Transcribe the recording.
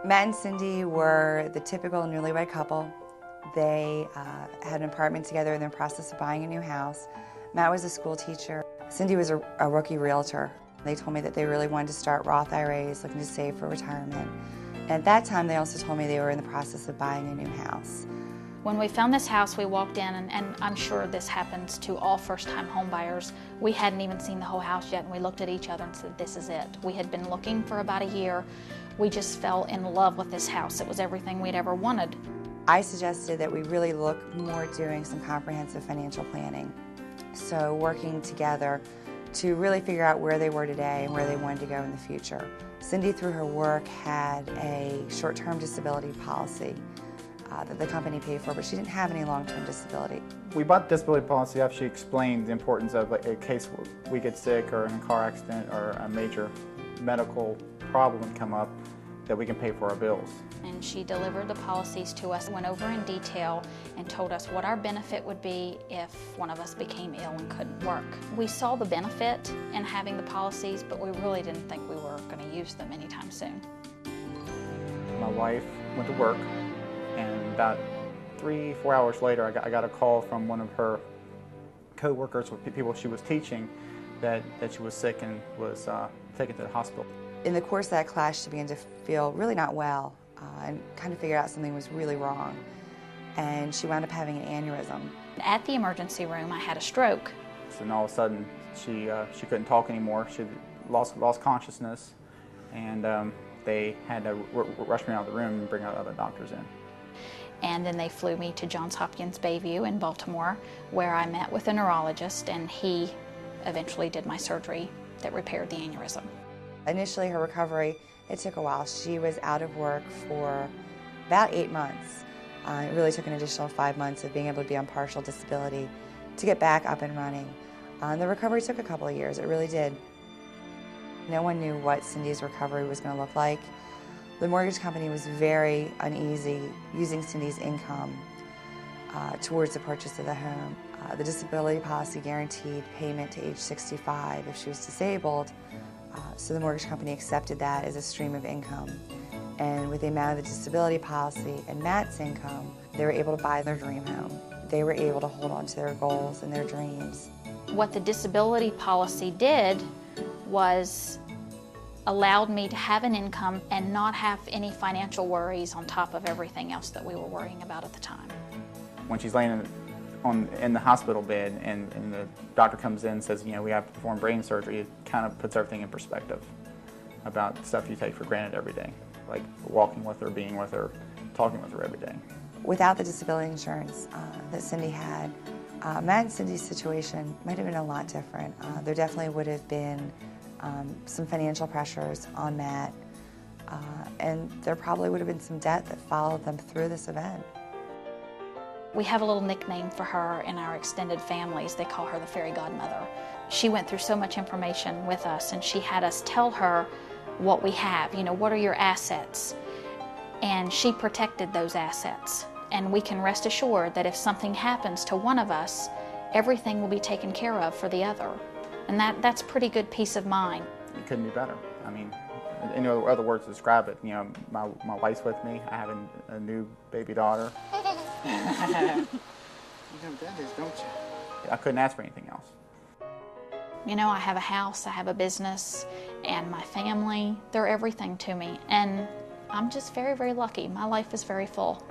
Matt and Cindy were the typical newlywed couple. They had an apartment together in the process of buying a new house. Matt was a school teacher. Cindy was a rookie realtor. They told me that they really wanted to start Roth IRAs, looking to save for retirement. And at that time, they also told me they were in the process of buying a new house. When we found this house, we walked in, and I'm sure this happens to all first-time home buyers. We hadn't even seen the whole house yet, and we looked at each other and said, this is it. We had been looking for about a year. We just fell in love with this house. It was everything we'd ever wanted. I suggested that we really look more at doing some comprehensive financial planning. So working together to really figure out where they were today and where they wanted to go in the future. Cindy, through her work, had a short-term disability policy that the company paid for, but she didn't have any long-term disability. We bought the disability policy after she explained the importance of, like, in case we get sick or in a car accident or a major medical problem come up, that we can pay for our bills. And she delivered the policies to us, went over in detail, and told us what our benefit would be if one of us became ill and couldn't work. We saw the benefit in having the policies, but we really didn't think we were going to use them anytime soon. My wife went to work, and about 3-4 hours later, I got a call from one of her co-workers with people she was teaching that she was sick and was taken to the hospital. In the course of that class, she began to feel really not well and kind of figured out something was really wrong. And she wound up having an aneurysm. At the emergency room, I had a stroke. And all of a sudden, she couldn't talk anymore. She lost consciousness, and they had to rush me out of the room and bring out other doctors in. And then they flew me to Johns Hopkins Bayview in Baltimore, where I met with a neurologist, and he eventually did my surgery that repaired the aneurysm. Initially, her recovery, it took a while. She was out of work for about 8 months. It really took an additional 5 months of being able to be on partial disability to get back up and running. The recovery took a couple of years, it really did. No one knew what Cindy's recovery was going to look like. The mortgage company was very uneasy using Cindy's income towards the purchase of the home. The disability policy guaranteed payment to age 65 if she was disabled, so the mortgage company accepted that as a stream of income. And with the amount of the disability policy and Matt's income, they were able to buy their dream home. They were able to hold on to their goals and their dreams. What the disability policy did was allowed me to have an income and not have any financial worries on top of everything else that we were worrying about at the time. When she's laying in the hospital bed and the doctor comes in and says, we have to perform brain surgery, it kind of puts everything in perspective about stuff you take for granted every day, like walking with her, being with her, talking with her every day. Without the disability insurance that Cindy had, Matt and Cindy's situation might have been a lot different. There definitely would have been some financial pressures on Matt, and there probably would have been some debt that followed them through this event. We have a little nickname for her in our extended families. They call her the fairy godmother. She went through so much information with us, and she had us tell her what we have, what are your assets? And she protected those assets. And we can rest assured that if something happens to one of us, everything will be taken care of for the other. And that's pretty good peace of mind. It couldn't be better. I mean, in other words to describe it, my wife's with me. I have a new baby daughter. You know what that is, don't you? I couldn't ask for anything else. I have a house, I have a business, and my family, they're everything to me. And I'm just very, very lucky. My life is very full.